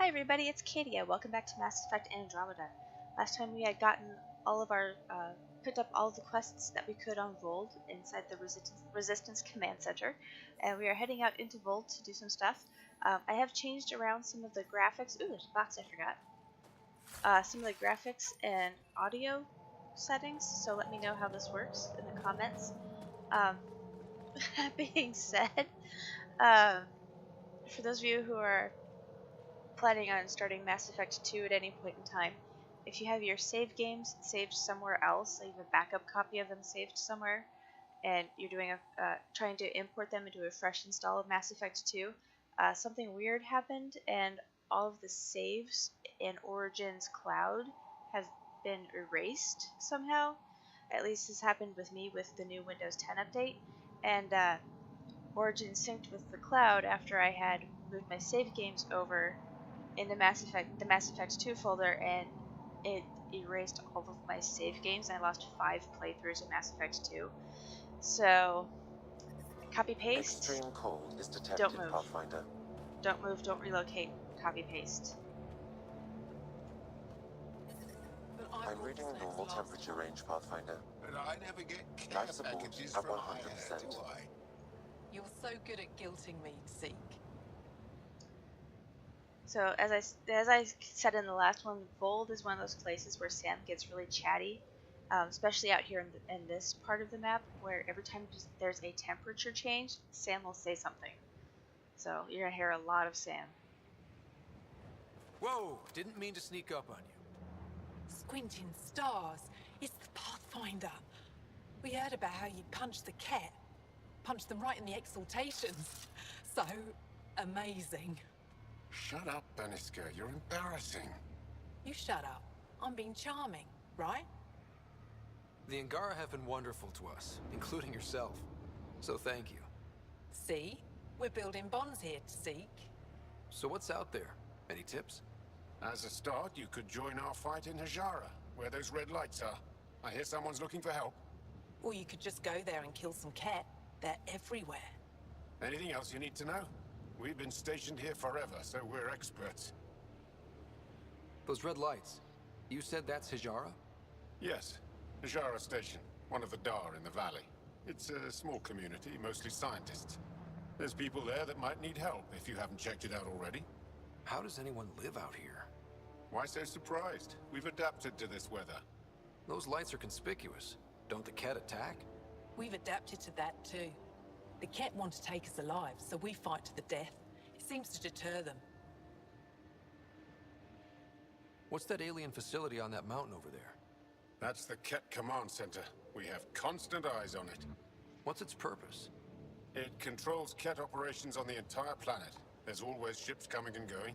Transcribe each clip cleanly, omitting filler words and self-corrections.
Hi everybody, it's Katia. Welcome back to Mass Effect Andromeda. Last time we had gotten all of our, picked up all of the quests that we could on Voeld inside the Resistance Command Center, and we are heading out into Voeld to do some stuff. I have changed around some of the graphics. Ooh, there's a box I forgot. Some of the graphics and audio settings, so let me know how this works in the comments. That being said, um, for those of you who are planning on starting Mass Effect 2 at any point in time, if you have your save games saved somewhere else, like you have a backup copy of them saved somewhere, and you're doing trying to import them into a fresh install of Mass Effect 2, something weird happened, and all of the saves in Origin's cloud have been erased somehow. At least this happened with me with the new Windows 10 update, and Origin synced with the cloud after I had moved my save games over in the Mass Effect 2 folder, and it erased all of my save games, and I lost 5 playthroughs of Mass Effect 2. So, copy paste. Extreme cold is detected, don't move. Pathfinder. Don't move, don't relocate, copy paste. I'm reading normal temperature range, Pathfinder. But I never get care Life support packages at from 100%. Ryder, do I? You're so good at guilting me, Zeke. So as I said in the last one, Voeld is one of those places where Sam gets really chatty, especially out here in this part of the map, where every time there's a temperature change, Sam will say something. So you're gonna hear a lot of Sam. Whoa! Didn't mean to sneak up on you. Squinting stars, it's the Pathfinder. We heard about how you punched the cat. Punched them right in the exaltations. So amazing. Shut up, Beniska. You're embarrassing. You shut up. I'm being charming, right? The Angara have been wonderful to us, including yourself. So thank you. See? We're building bonds here, Zeke. So what's out there? Any tips? As a start, you could join our fight in Hajara, where those red lights are. I hear someone's looking for help. Or you could just go there and kill some cat. They're everywhere. Anything else you need to know? We've been stationed here forever, so we're experts. Those red lights. You said that's Hijara? Yes, Hajara Station, one of the Dar in the valley. It's a small community, mostly scientists. There's people there that might need help, if you haven't checked it out already. How does anyone live out here? Why so surprised? We've adapted to this weather. Those lights are conspicuous. Don't the Ket attack? We've adapted to that too. The cat want to take us alive, so we fight to the death. It seems to deter them. What's that alien facility on that mountain over there? That's the Ket Command Center. We have constant eyes on it. What's its purpose? It controls Ket operations on the entire planet. There's always ships coming and going.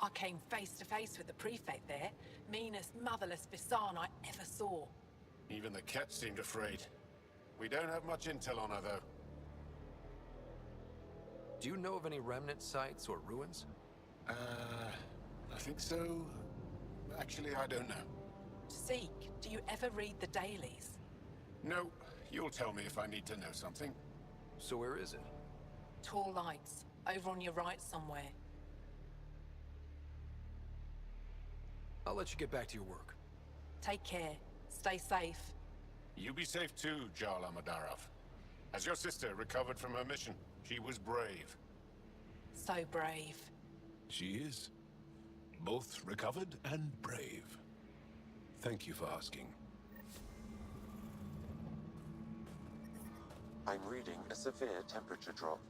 I came face to face with the prefect there. Meanest, motherless Bisan I ever saw. Even the Ket seemed afraid. We don't have much intel on her, though. Do you know of any remnant sites or ruins? I think so. Actually, I don't know. Zeke, do you ever read the dailies? No, you'll tell me if I need to know something. So where is it? Tall lights, over on your right somewhere. I'll let you get back to your work. Take care. Stay safe. You be safe too, Jarl Amadarov. Has your sister recovered from her mission? She was brave. So brave. She is. Both recovered and brave. Thank you for asking. I'm reading a severe temperature drop.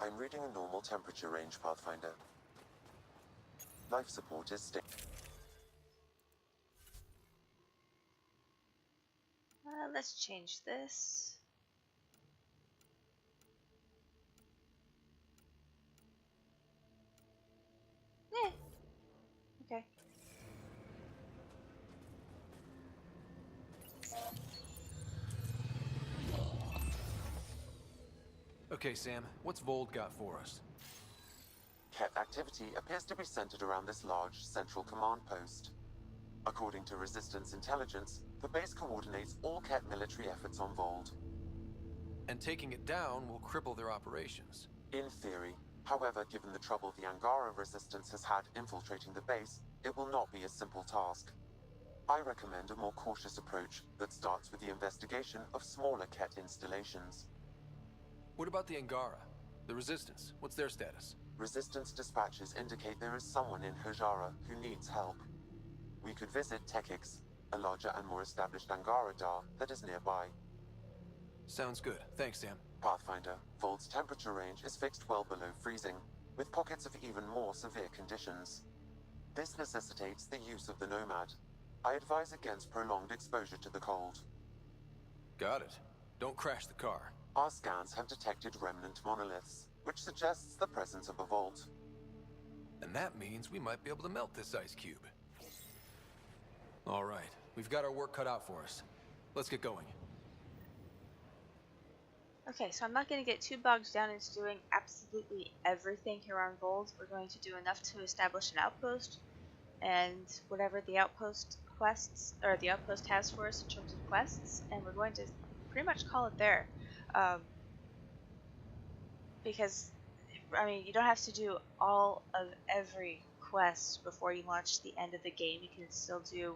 I'm reading a normal temperature range, Pathfinder. Life support is stable. Let's change this. Okay. Okay, Sam, what's Voeld got for us? Ket activity appears to be centered around this large central command post. According to Resistance intelligence, the base coordinates all Ket military efforts on Voeld. And taking it down will cripple their operations. In theory. However, given the trouble the Angara resistance has had infiltrating the base, it will not be a simple task. I recommend a more cautious approach that starts with the investigation of smaller Ket installations. What about the Angara? The Resistance, what's their status? Resistance dispatches indicate there is someone in Hajara who needs help. We could visit Tekix, a larger and more established Angara Dar that is nearby. Sounds good. Thanks, Sam. Pathfinder, Voeld's temperature range is fixed well below freezing, with pockets of even more severe conditions. This necessitates the use of the Nomad. I advise against prolonged exposure to the cold. Got it. Don't crash the car. Our scans have detected remnant monoliths, which suggests the presence of a vault. And that means we might be able to melt this ice cube. All right, we've got our work cut out for us. Let's get going. Okay, so I'm not going to get too bogged down into doing absolutely everything here on Voeld. We're going to do enough to establish an outpost, and whatever the outpost quests, or the outpost has for us in terms of quests, and we're going to pretty much call it there. Because, I mean, you don't have to do all of every quest before you launch the end of the game. You can still do,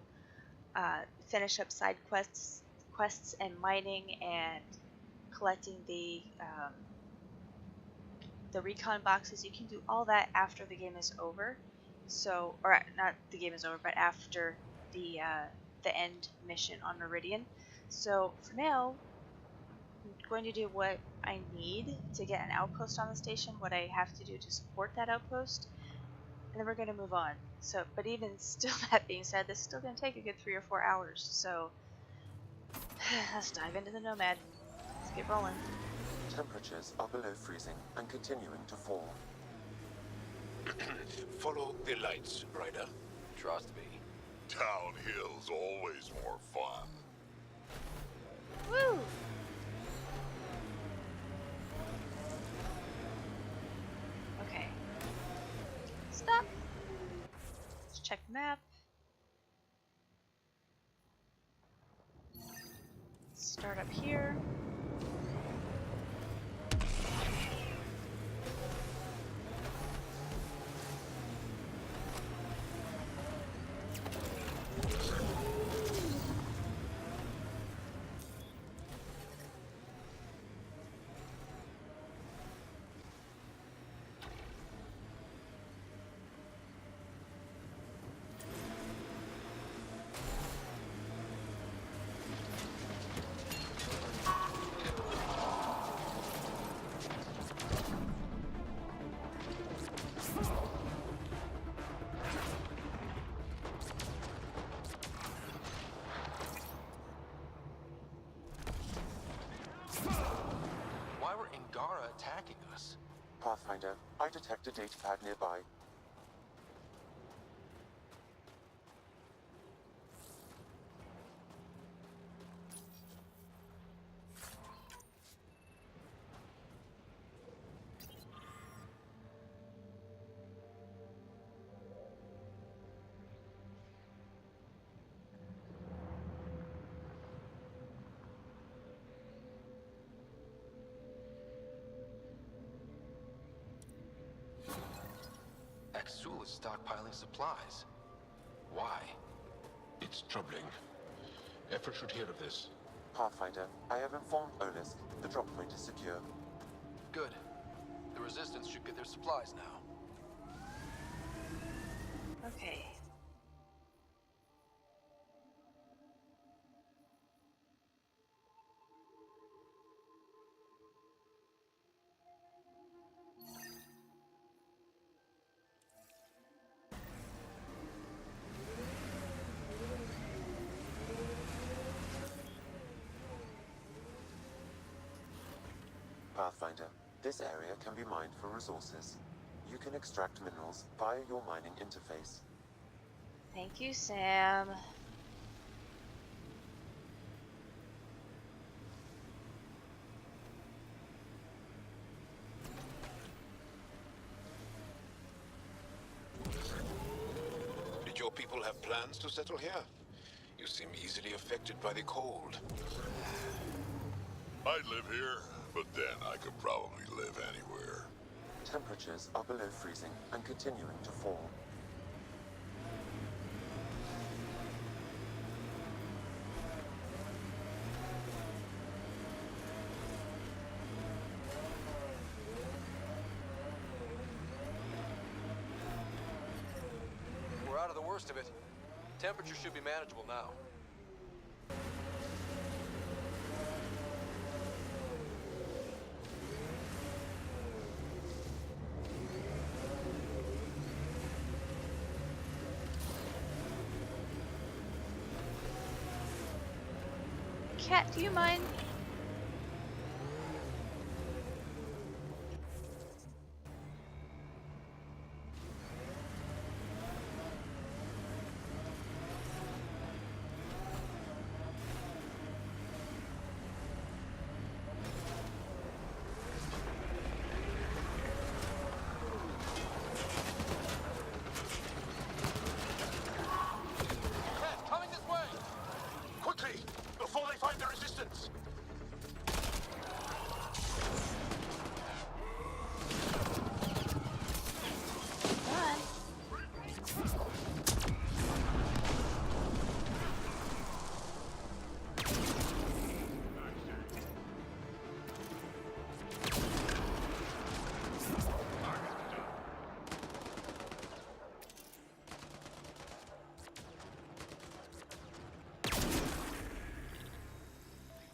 finish up side quests and mining and collecting the recon boxes. You can do all that after the game is over. So, or not the game is over, but after the end mission on Meridian. So for now, I'm going to do what I need to get an outpost on the station, what I have to do to support that outpost, and then we're going to move on. So, but even still, that being said, this is still going to take a good 3 or 4 hours. So let's dive into the Nomad. Let's get rolling. Temperatures are below freezing and continuing to fall. Follow the lights, Ryder. Trust me. Downhill's always more fun. Woo! Okay. Stop. Let's check the map. Start up here. Why were Angara attacking us? Pathfinder, I detect a datapad nearby. Xul is stockpiling supplies. Why? It's troubling. Effort should hear of this. Pathfinder, I have informed Olisk. The drop point is secure. Good. The Resistance should get their supplies now. Okay. Pathfinder, this area can be mined for resources. You can extract minerals via your mining interface. Thank you, Sam. Did your people have plans to settle here? You seem easily affected by the cold. I'd live here, But then I could probably live anywhere. Temperatures are below freezing and continuing to fall. We're out of the worst of it. Temperature should be manageable now. Cat, do you mind? Coming this way! Quickly! Before they find the resistance! Come on.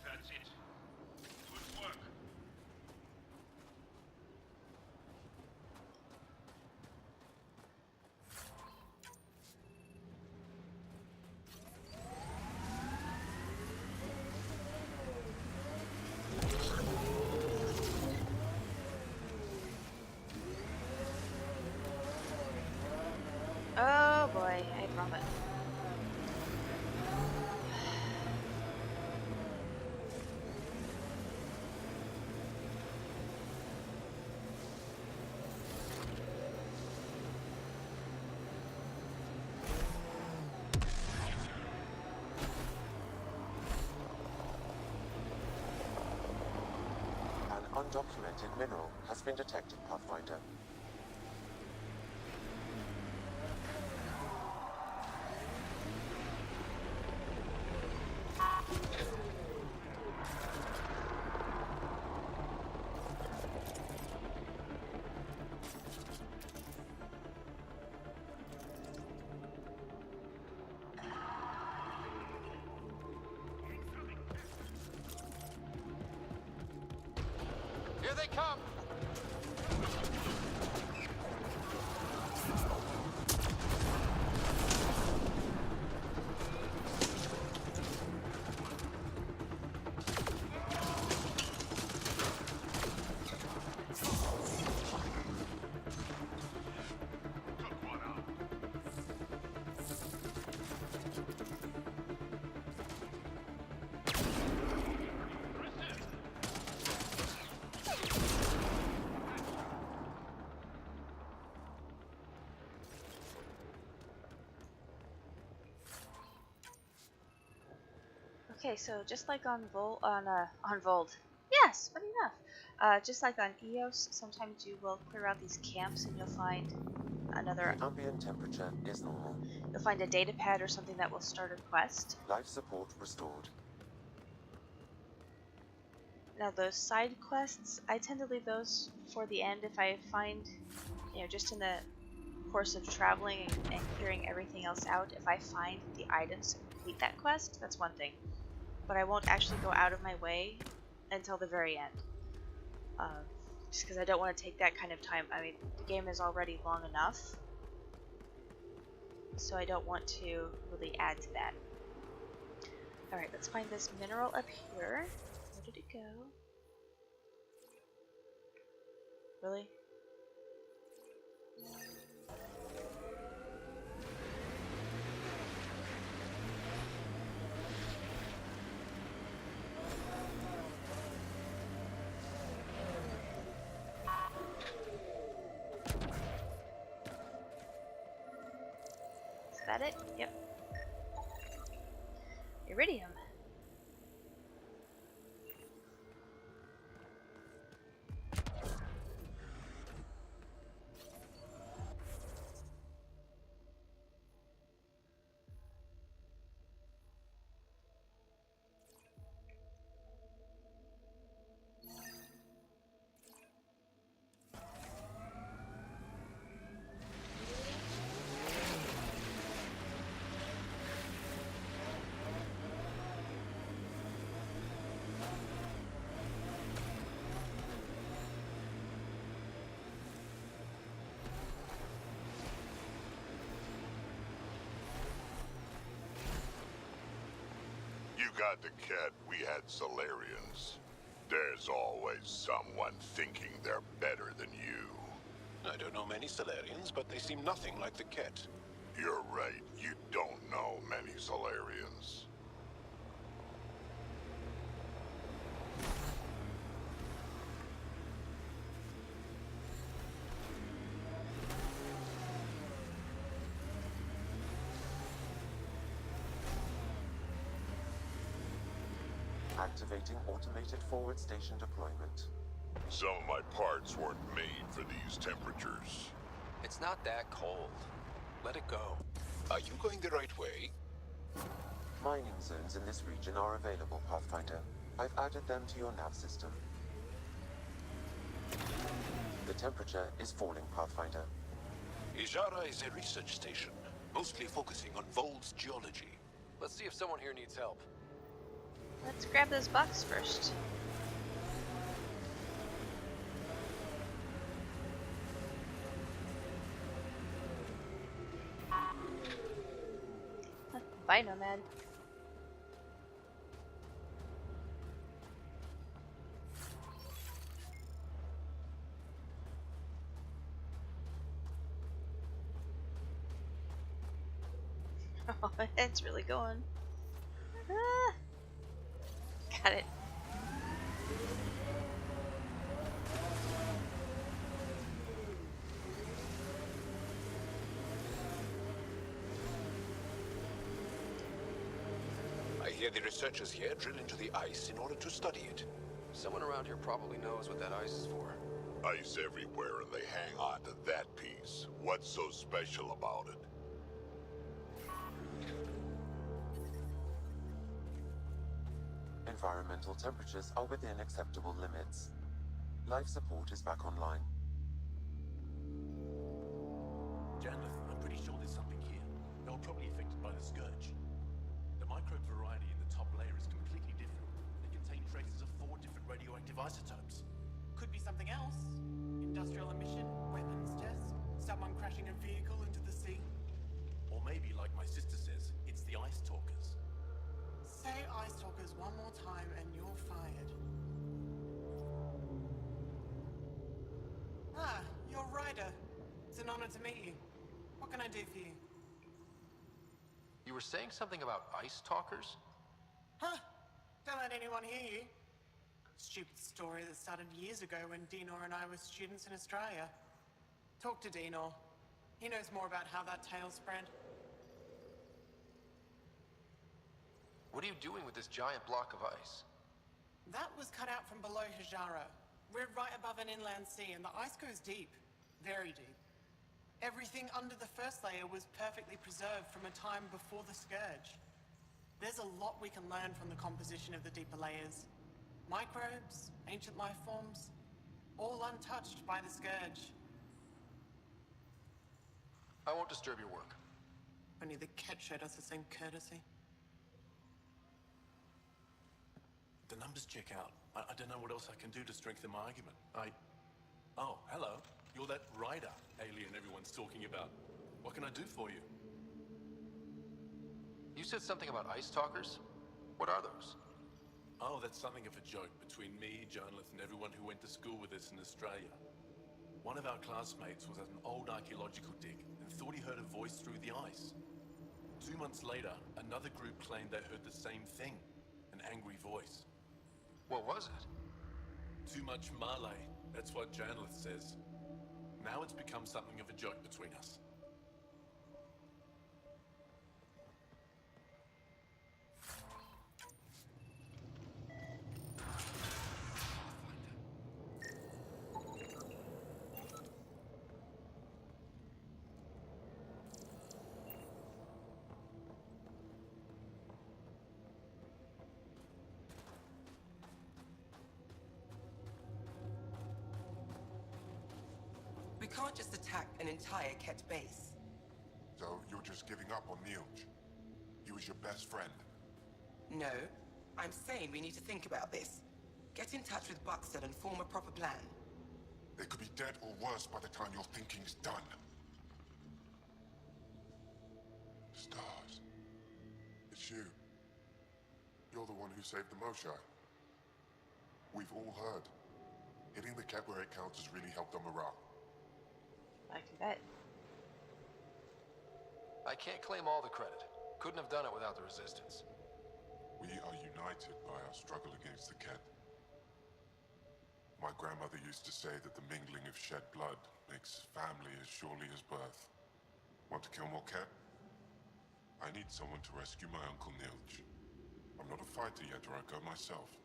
That's it. Good work. Oh boy, I vomit. An undocumented mineral has been detected, Pathfinder. Here they come! Okay, so just like on Voeld, yes, funny enough, just like on EOS, sometimes you will clear out these camps and you'll find another. The ambient temperature is normal. You'll find a data pad or something that will start a quest. Life support restored. Now those side quests, I tend to leave those for the end if I find, just in the course of traveling and clearing everything else out, if I find the items to complete that quest, that's one thing. But I won't actually go out of my way until the very end. Just because I don't want to take that kind of time. I mean, the game is already long enough, so I don't want to really add to that. Alright, let's find this mineral up here. Where did it go? Really? Is that it? Yep. Iridium. you got the cat, we had Solarians. There's always someone thinking they're better than you. I don't know many Solarians, but they seem nothing like the Ket. You're right, you don't know many Solarians. Activating automated forward station deployment. Some of my parts weren't made for these temperatures. It's not that cold. Let it go. Are you going the right way? Mining zones in this region are available, Pathfinder. I've added them to your nav system. The temperature is falling, Pathfinder. Ijara is a research station, mostly focusing on Voeld's geology. Let's see if someone here needs help. Let's grab those bucks first. Bye, Nomad. Oh, it's really going. Ah. Got it. I hear the researchers here drill into the ice in order to study it. Someone around here probably knows what that ice is for. Ice everywhere and they hang on to that piece. What's so special about it? Environmental temperatures are within acceptable limits. Life support is back online. Janeth, I'm pretty sure there's something here. They were probably affected by the scourge. The microbe variety in the top layer is completely different. They contain traces of 4 different radioactive isotopes. Could be something else. Industrial emission, weapons test, someone crashing a vehicle into the sea. Or maybe, like my sister says, it's the Ice Talkers. Say Ice Talkers one more time and you're fired. Ah, you're Ryder. It's an honor to meet you. What can I do for you? You were saying something about ice talkers? Huh? Don't let anyone hear you. Stupid story that started years ago when Dinor and I were students in Australia. Talk to Dinor. He knows more about how that tale spread. What are you doing with this giant block of ice? That was cut out from below Hijara. We're right above an inland sea and the ice goes deep. Very deep. Everything under the first layer was perfectly preserved from a time before the Scourge. There's a lot we can learn from the composition of the deeper layers. Microbes, ancient life forms, all untouched by the Scourge. I won't disturb your work. Only the Ket showed us the same courtesy. The numbers check out. I don't know what else I can do to strengthen my argument. Oh, hello. You're that Ryder alien everyone's talking about. What can I do for you? You said something about ice talkers? What are those? Oh, that's something of a joke between me, Janeth, and everyone who went to school with us in Australia. One of our classmates was at an old archaeological dig and thought he heard a voice through the ice. 2 months later, another group claimed they heard the same thing, an angry voice. What was it? Too much Malay, that's what Janeth says. Now it's become something of a joke between us. We can't just attack an entire Ket base. So you're just giving up on Neilj? He was your best friend. No, I'm saying we need to think about this. Get in touch with Buxton and form a proper plan. They could be dead or worse by the time your thinking's done. Stars. It's you. you're the one who saved the Moshai. We've all heard. Hitting the cap where it counts has really helped our morale. I can bet. I can't claim all the credit. Couldn't have done it without the Resistance. We are united by our struggle against the Ket. My grandmother used to say that the mingling of shed blood makes family as surely as birth. Want to kill more Ket? I need someone to rescue my Uncle Nilj. I'm not a fighter yet, or I'd go myself.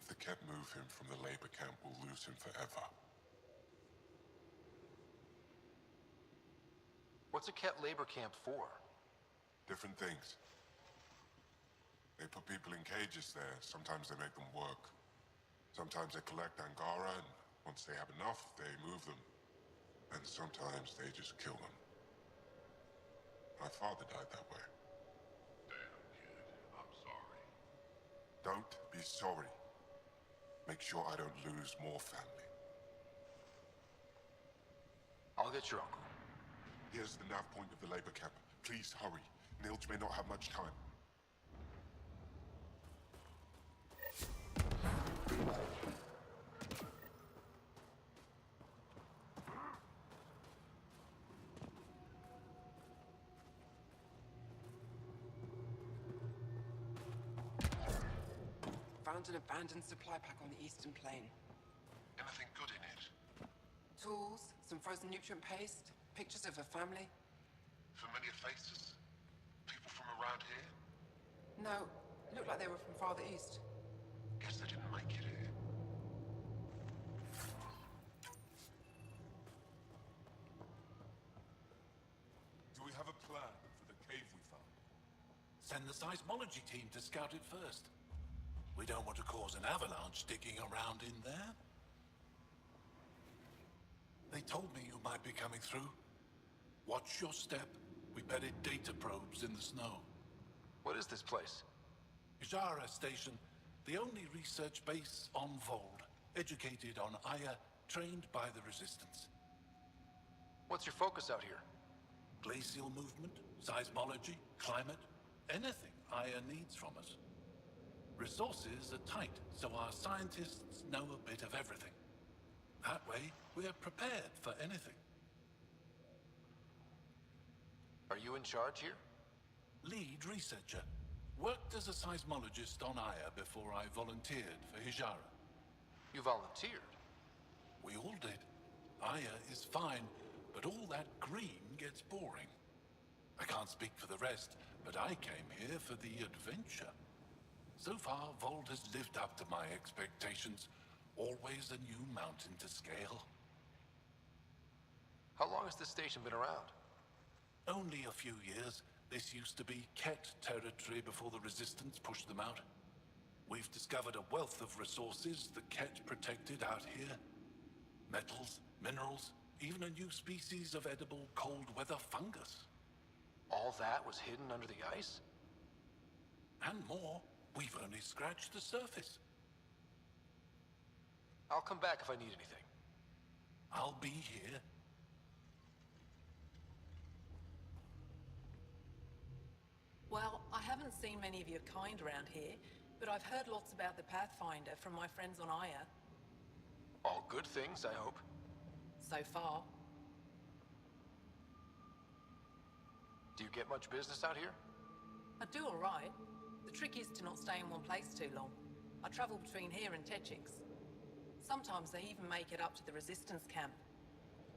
If the Ket move him from the labor camp, we'll lose him forever. What's a Ket labor camp for? Different things. They put people in cages there. Sometimes they make them work. Sometimes they collect Angara, and once they have enough, they move them. And sometimes they just kill them. My father died that way. Damn, kid. I'm sorry. Don't be sorry. Make sure I don't lose more family. I'll get your uncle. Here's the nav point of the labor camp. Please hurry. Nilj may not have much time. Found an abandoned supply pack on the Eastern Plain. Anything good in it? Tools, some frozen nutrient paste, pictures of her family. Familiar faces? People from around here? No, looked like they were from farther east. Guess they didn't make it here. Do we have a plan for the cave we found? Send the seismology team to scout it first. We don't want to cause an avalanche digging around in there. They told me you might be coming through. Watch your step. We bedded data probes in the snow. What is this place? Hijara Station, the only research base on Voeld. Educated on Aya, trained by the Resistance. What's your focus out here? Glacial movement, seismology, climate, anything Aya needs from us. Resources are tight, so our scientists know a bit of everything. That way, we're prepared for anything. Are you in charge here? Lead researcher. Worked as a seismologist on Aya before I volunteered for Hijara. You volunteered? We all did. Aya is fine, but all that green gets boring. I can't speak for the rest, but I came here for the adventure. So far, Voeld has lived up to my expectations. Always a new mountain to scale. How long has this station been around? Only a few years. This used to be Ket territory before the Resistance pushed them out. We've discovered a wealth of resources the Ket protected out here. Metals, minerals, even a new species of edible cold weather fungus. All that was hidden under the ice? And more. We've only scratched the surface. I'll come back if I need anything. I'll be here. Well, I haven't seen many of your kind around here, but I've heard lots about the Pathfinder from my friends on Aya. All good things, I hope. So far. Do you get much business out here? I do all right. The trick is to not stay in one place too long. I travel between here and Techix. Sometimes they even make it up to the Resistance camp.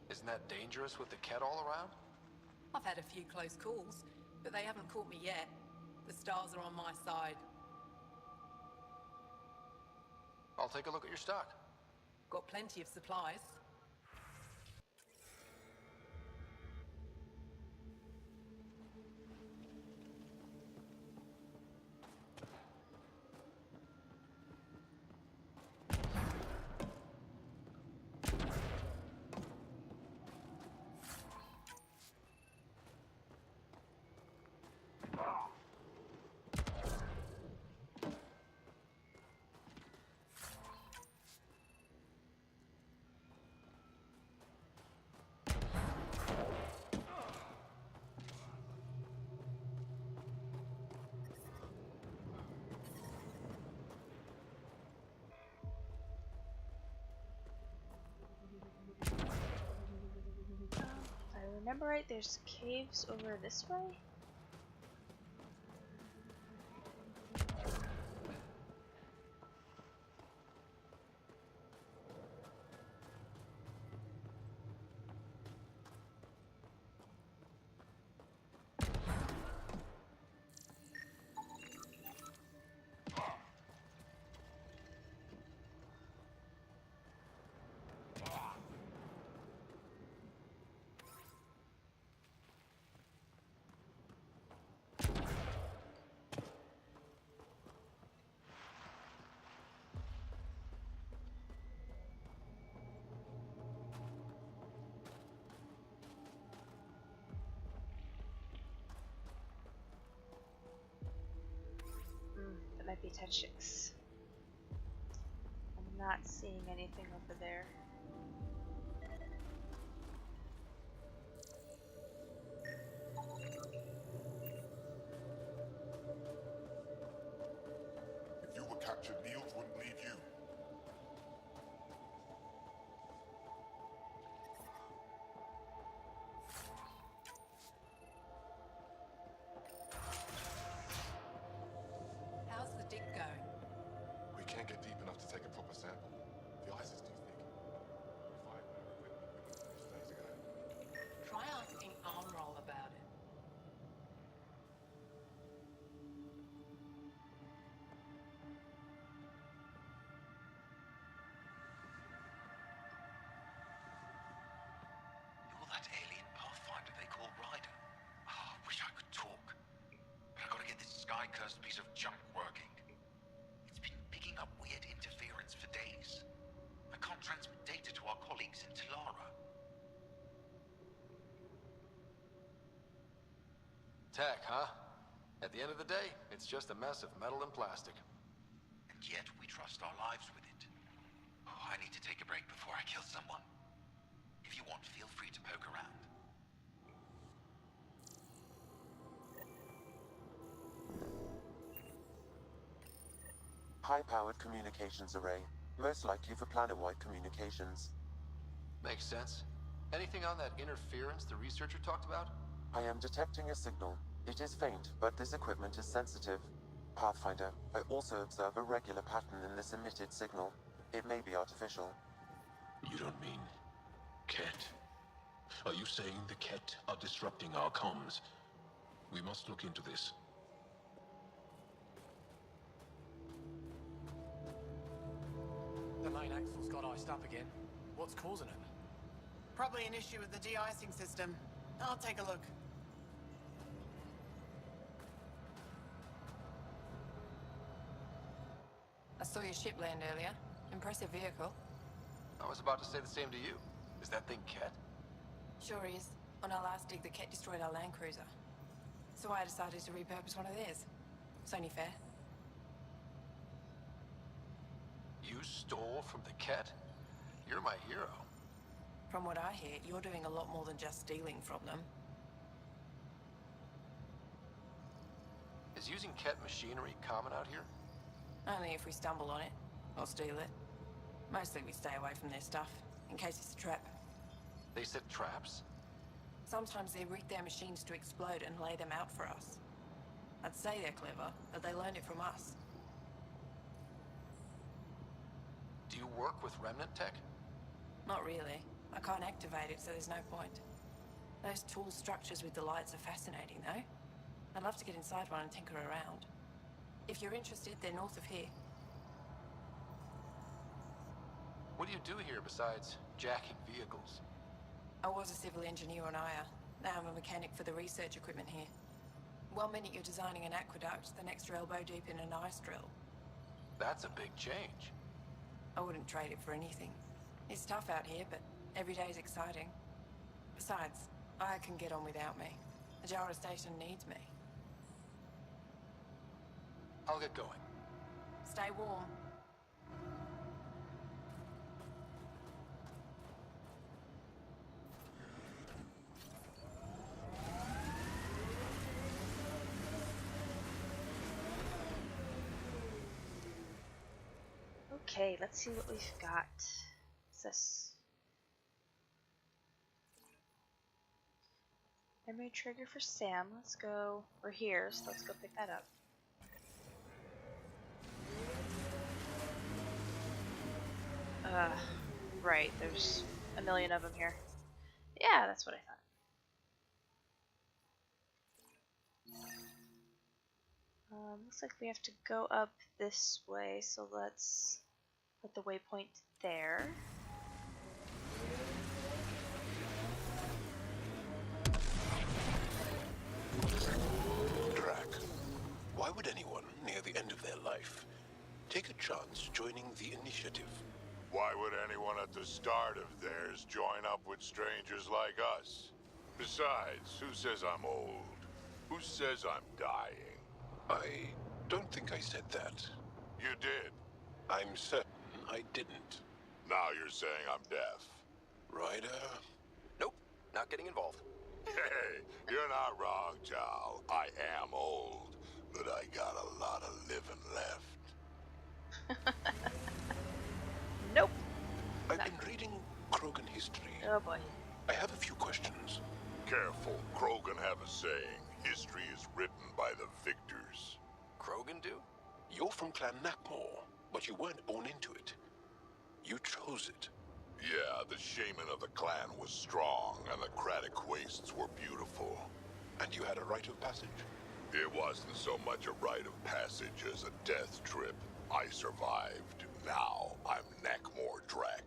Isn't that dangerous with the Ket all around? I've had a few close calls, but they haven't caught me yet. The stars are on my side. I'll take a look at your stock. Got plenty of supplies. remember right, there's caves over this way? That might be Tetchix. I'm not seeing anything over there. If you were captured, Niels wouldn't leave you. How's the dig going? We can't get deep enough to take a proper sample. The ice is too thick. If I had known equipment, we would have finished days ago. Try asking Armroll about it. You're that alien pathfinder they call Ryder. Oh, I wish I could talk. But I gotta get this sky-cursed piece of junk working. It's been picking up weird interference for days. I can't transmit data to our colleagues in Talara. Tech, huh? At the end of the day, it's just a mess of metal and plastic. And yet we trust our lives with it. Oh, I need to take a break before I kill someone. If you want, feel free to poke around. High-powered communications array, most likely for planet-wide communications. Makes sense. Anything on that interference the researcher talked about? I am detecting a signal. It is faint, but this equipment is sensitive. Pathfinder, I also observe a regular pattern in this emitted signal. It may be artificial. You don't mean Ket? Are you saying the Ket are disrupting our comms? We must look into this. The main axle's got iced up again. What's causing it? Probably an issue with the de-icing system. I'll take a look. I saw your ship land earlier. Impressive vehicle. I was about to say the same to you. Is that thing Ket? Sure is. On our last dig, the Ket destroyed our land cruiser. So I decided to repurpose one of theirs. It's only fair. You stole from the Ket? You're my hero. From what I hear, you're doing a lot more than just stealing from them. Is using Ket machinery common out here? Only if we stumble on it, or steal it. Mostly we stay away from their stuff, in case it's a trap. They set traps? Sometimes they rig their machines to explode and lay them out for us. I'd say they're clever, but they learned it from us. Do you work with remnant tech? Not really. I can't activate it, so there's no point. Those tool structures with the lights are fascinating, though. I'd love to get inside one and tinker around. If you're interested, they're north of here. What do you do here besides jacking vehicles? I was a civil engineer on Aya. Now I'm a mechanic for the research equipment here. One minute you're designing an aqueduct, the next you're elbow deep in an ice drill. That's a big change. I wouldn't trade it for anything. It's tough out here, but every day is exciting. Besides, Aya can get on without me. Ajara Station needs me. I'll get going. Stay warm. Okay, let's see what we've got. What's this? Memory trigger for Sam. Let's go. We're here, so let's go pick that up. Right. There's a million of them here. Yeah, that's what I thought. Looks like we have to go up this way, so let's put the waypoint there. Drac, why would anyone near the end of their life take a chance joining the initiative? Why would anyone at the start of theirs join up with strangers like us? Besides, who says I'm old? Who says I'm dying? I don't think I said that. You did. I'm certain I didn't. Now you're saying I'm deaf. Ryder? Nope, not getting involved. Hey, you're not wrong, Chow. I am old, but I got a lot of living left. Nope. I've been reading Krogan history. Oh boy. I have a few questions. Careful, Krogan have a saying. History is written by the victors. Krogan do? You're from Clan Nakmor, but you weren't born into it. You chose it. Yeah, the shaman of the clan was strong, and the Kratic wastes were beautiful. And you had a rite of passage? It wasn't so much a rite of passage as a death trip. I survived. Now I'm Nakmor Drac.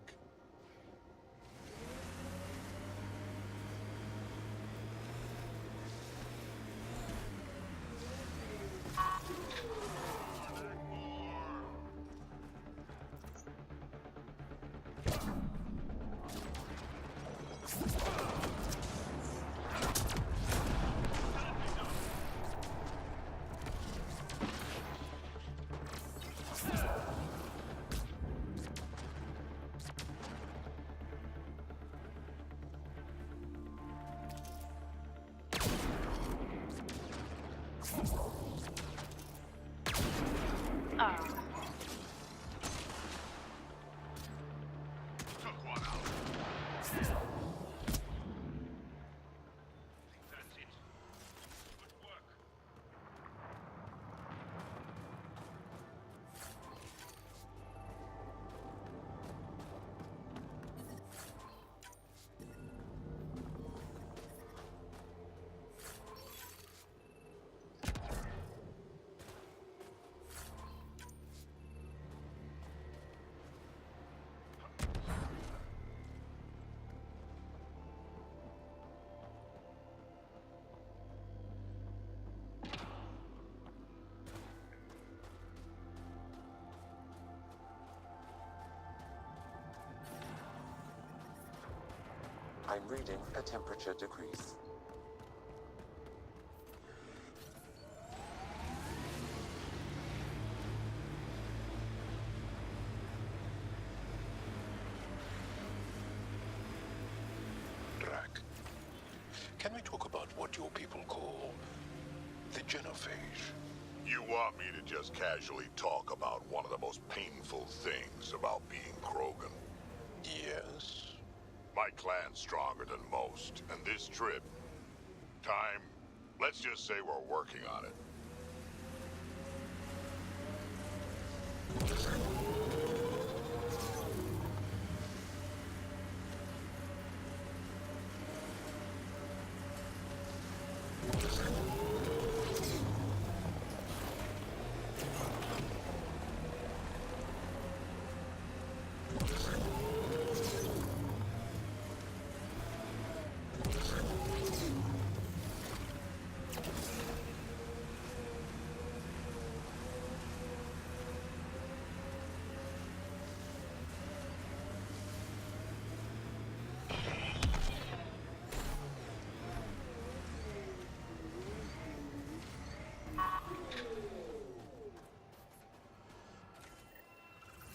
I'm reading a temperature decrease. Drac, can we talk about what your people call the genophage? You want me to just casually talk about one of the most painful things about being Krogan? Yes. My clan's stronger than most, and this trip... let's just say we're working on it.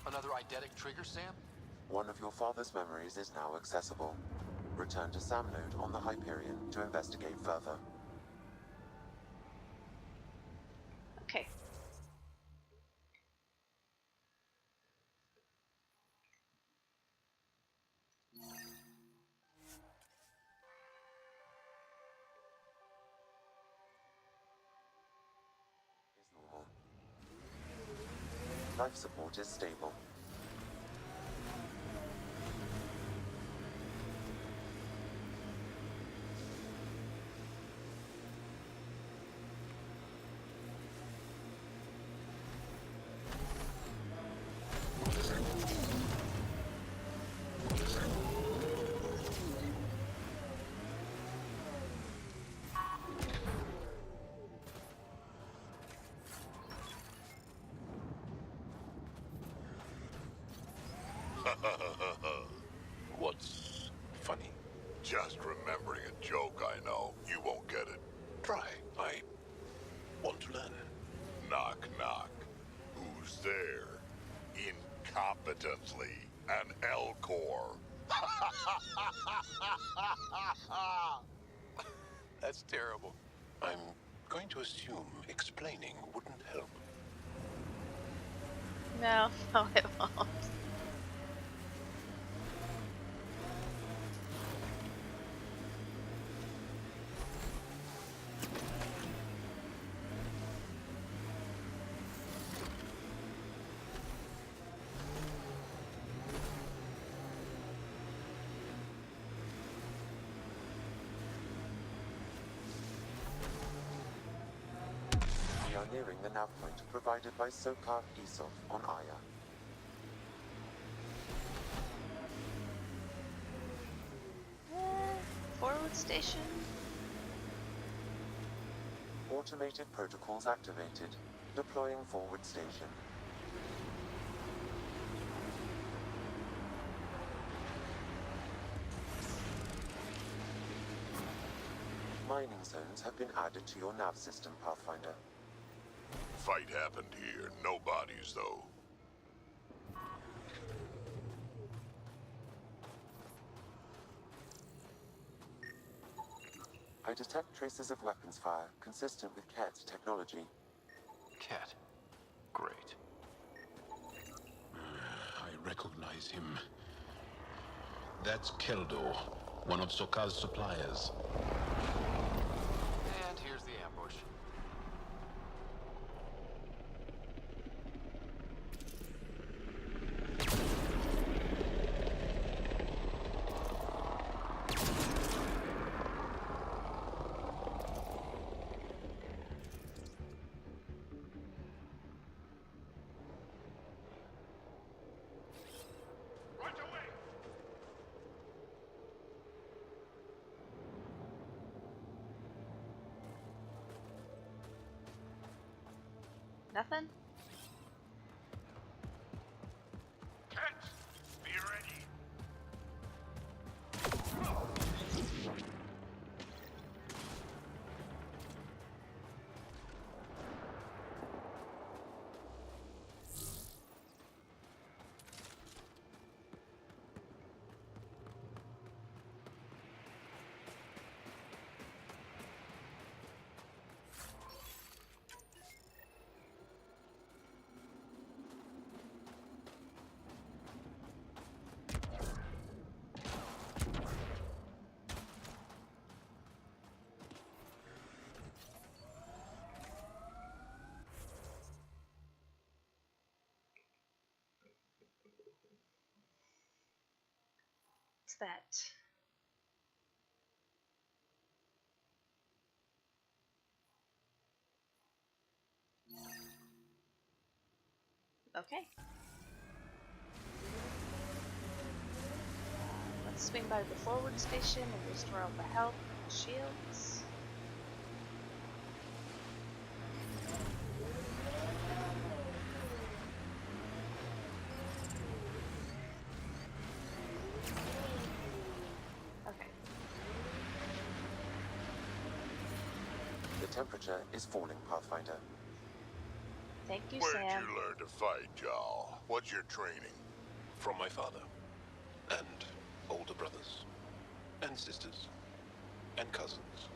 Another eidetic trigger, Sam? One of your father's memories is now accessible. Return to Sam Node on the Hyperion to investigate further. Okay. Life support is stable. What's funny? Just remembering a joke I know. You won't get it. Try. I want to learn. Knock, knock. Who's there? Incompetently, an Elcor. That's terrible. I'm going to assume explaining wouldn't help. No, no, it won't. We are nearing the nav point provided by Sokar Isov on Aya. Forward station. Automated protocols activated. Deploying forward station. Mining zones have been added to your nav system, Pathfinder. Fight happened here. No bodies, though. I detect traces of weapons fire consistent with Ket's technology. Cat. Great. I recognize him. That's Keldo, one of Sokal's suppliers. And here's the ambush. Nothing? Cat, be ready. What's that? Okay. Let's swing by the forward station and restore all the health and shields. Okay. The temperature is falling, Pathfinder. Thank you, Where'd Sam. you learn to fight, y'all? What's your training? From my father. And older brothers. And sisters. And cousins.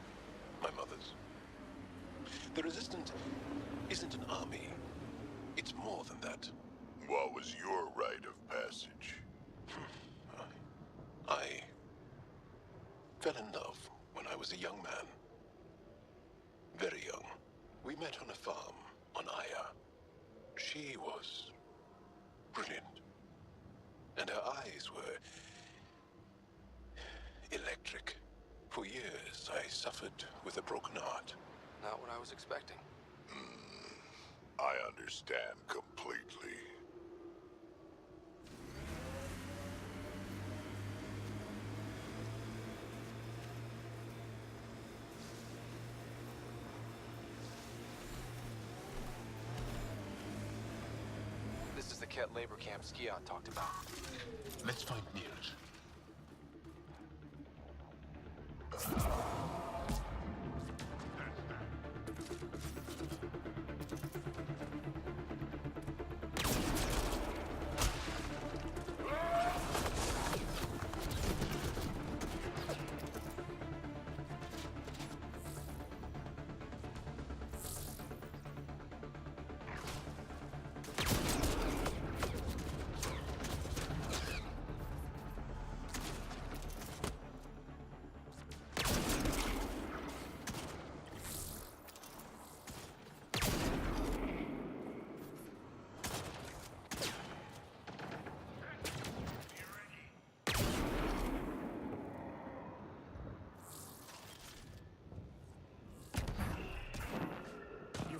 My mother's. The Resistance isn't an army. It's more than that. What was your rite of passage? I fell in love when I was a young man. Very young. We met on a farm on Aya. She was days were electric. For years, I suffered with a broken heart. Not what I was expecting. I understand completely. This is the Ket labor camp Skiot talked about. Let's find Nirj.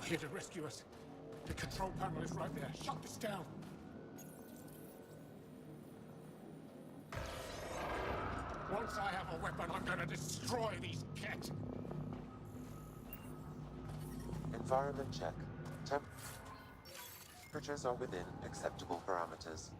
Here to rescue us. The control panel is right there. Shut this down. Once I have a weapon, I'm gonna destroy these Ket. Environment check. Temperatures are within acceptable parameters.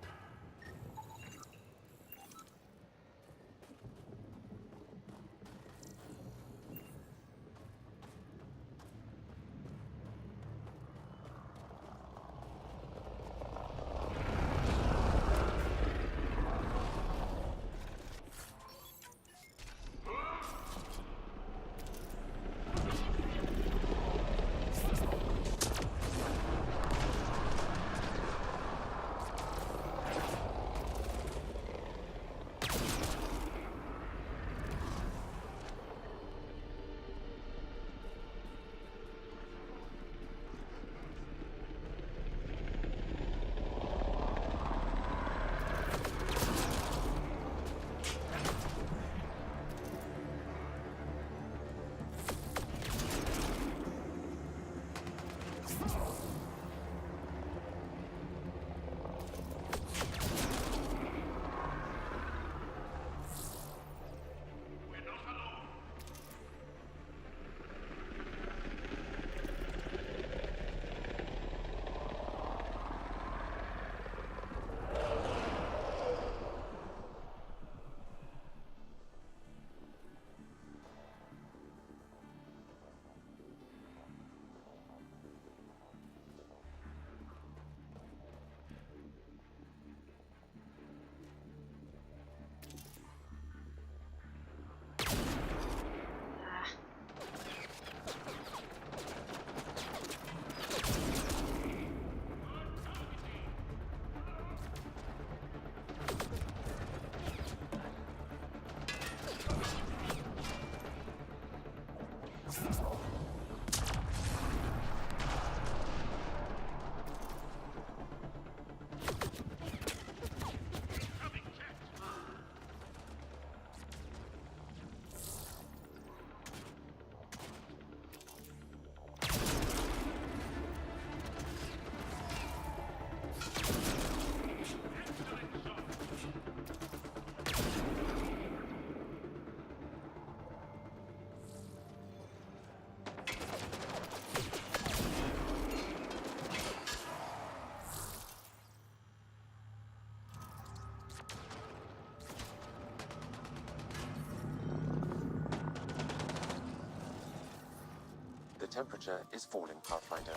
The temperature is falling, Pathfinder.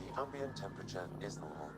The ambient temperature is normal.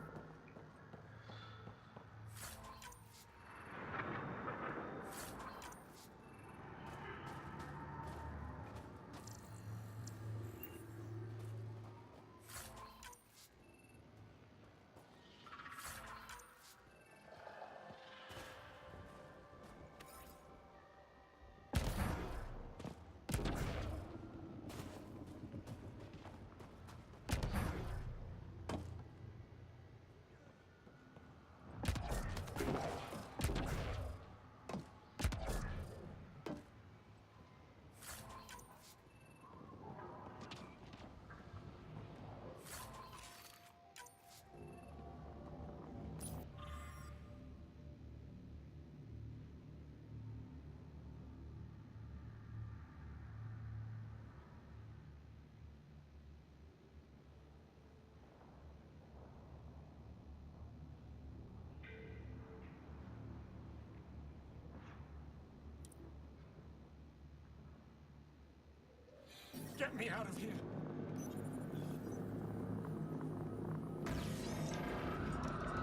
Get me out of here!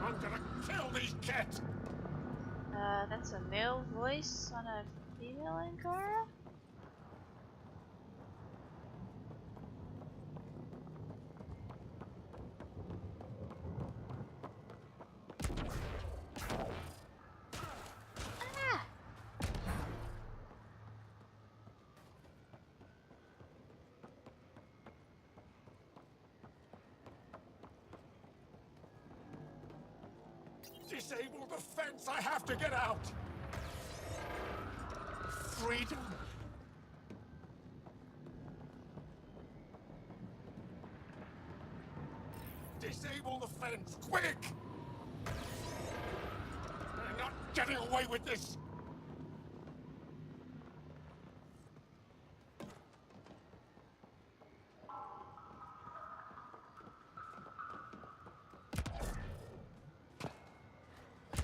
I'm gonna kill these kids! That's a male voice on a female Angara? Disable the fence! I have to get out! Freedom! Disable the fence, quick! I'm not getting away with this!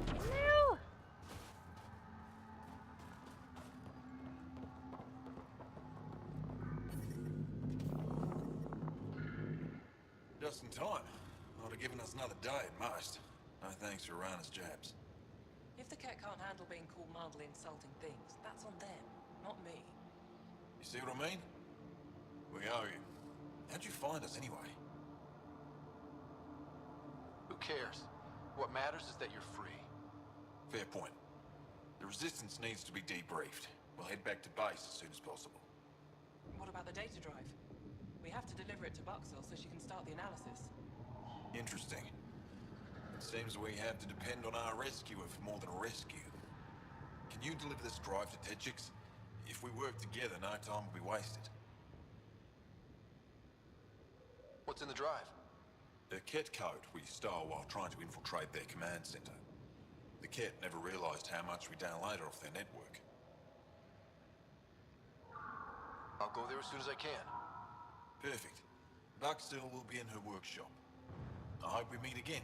No! Just in time. Would have given us another day at most. No thanks for Rana's jabs. If the cat can't handle being called mildly insulting things, that's on them, not me. You see what I mean? We owe you. How'd you find us anyway? Who cares? What matters is that you're free. Fair point. The Resistance needs to be debriefed. We'll head back to base as soon as possible. What about the data drive? We have to deliver it to Buxel so she can start the analysis. Interesting. It seems we have to depend on our rescuer for more than a rescue. Can you deliver this drive to Tetchix? If we work together, no time will be wasted. What's in the drive? The Ket code we stole while trying to infiltrate their command center. The Ket never realized how much we downloaded off their network. I'll go there as soon as I can. Perfect. Buxel will be in her workshop. I hope we meet again,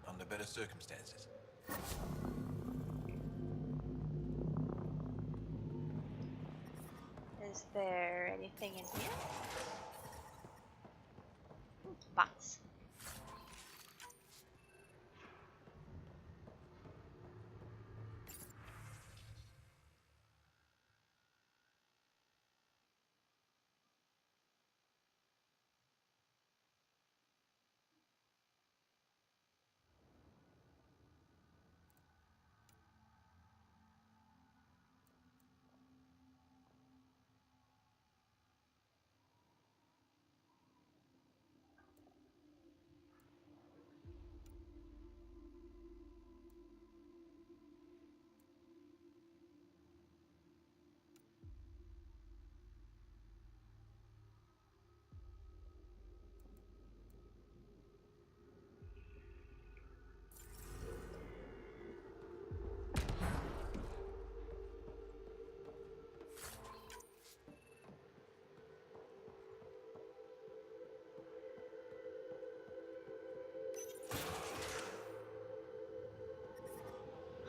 under better circumstances. Is there anything in here? Ooh, bots.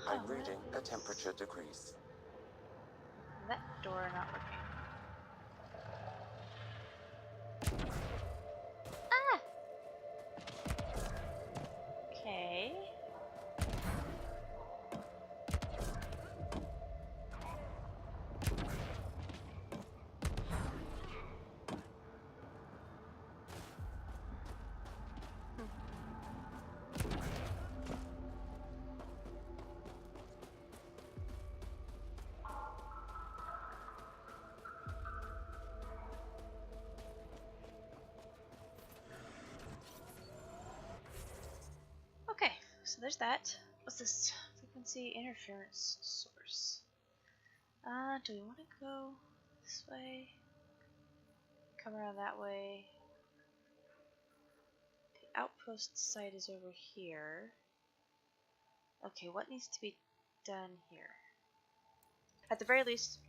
I'm reading a temperature decrease. That door not working. Ah! Okay. Okay, so there's that. What's this? Frequency interference source. Do we want to go this way? Come around that way. The outpost site is over here. Okay, what needs to be done here? At the very least,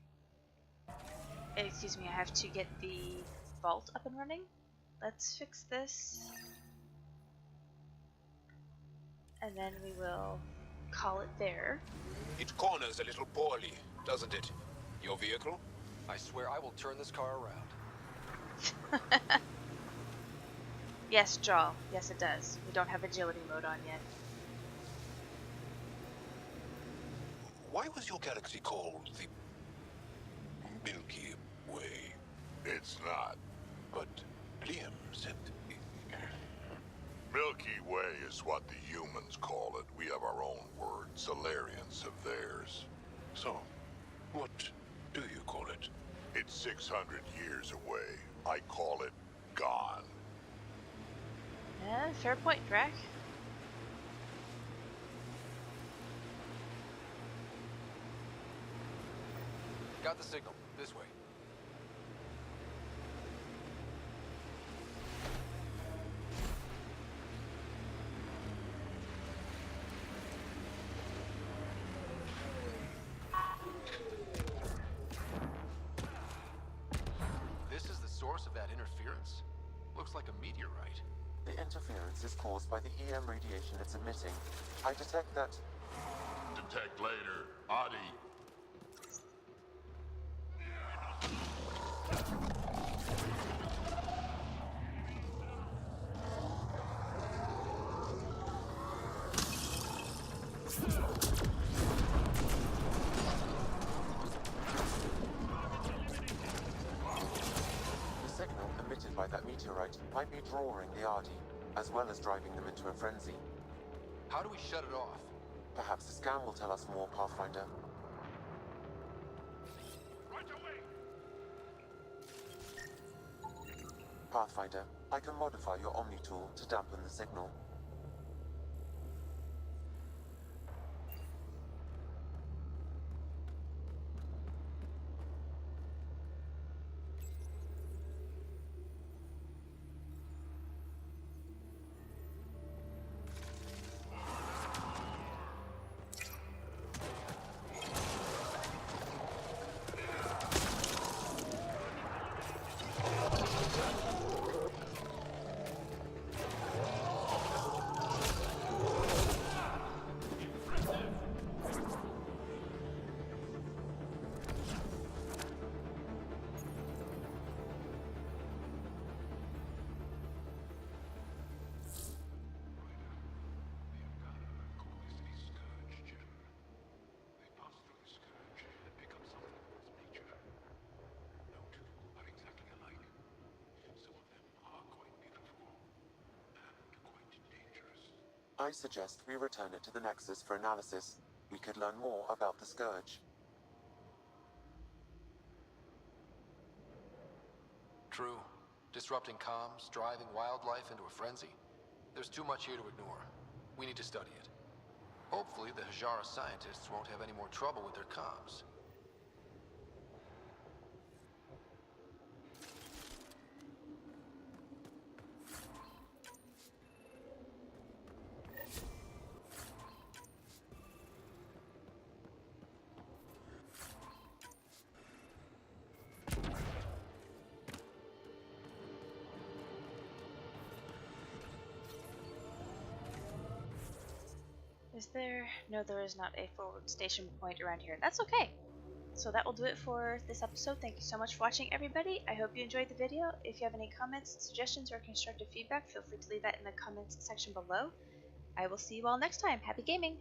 excuse me, I have to get the vault up and running. Let's fix this. And then we will call it there. It corners a little poorly, doesn't it? Your vehicle? I swear I will turn this car around. Yes, Jaw. Yes, it does. We don't have agility mode on yet. Why was your galaxy called the Milky Way? It's not. But Liam said... Milky Way is what the humans call it. We have our own word. Solarians have theirs. So, what do you call it? It's 600 years away. I call it gone. Yeah, fair point, Drac. Got the signal. This way. This is the source of that interference? Looks like a meteorite. The interference is caused by the EM radiation it's emitting. I detect that... Detect later. Adi. The signal emitted by that meteorite might be drawing the Ardi, as well as driving them into a frenzy. How do we shut it off? Perhaps the scan will tell us more, Pathfinder. Right away! Pathfinder, I can modify your Omni tool to dampen the signal. I suggest we return it to the Nexus for analysis. We could learn more about the Scourge. True. Disrupting comms, driving wildlife into a frenzy. There's too much here to ignore. We need to study it. Hopefully the Hajara scientists won't have any more trouble with their comms. Is there? No, there is not a forward station point around here. That's okay. So that will do it for this episode. Thank you so much for watching, everybody. I hope you enjoyed the video. If you have any comments, suggestions, or constructive feedback, feel free to leave that in the comments section below. I will see you all next time. Happy gaming!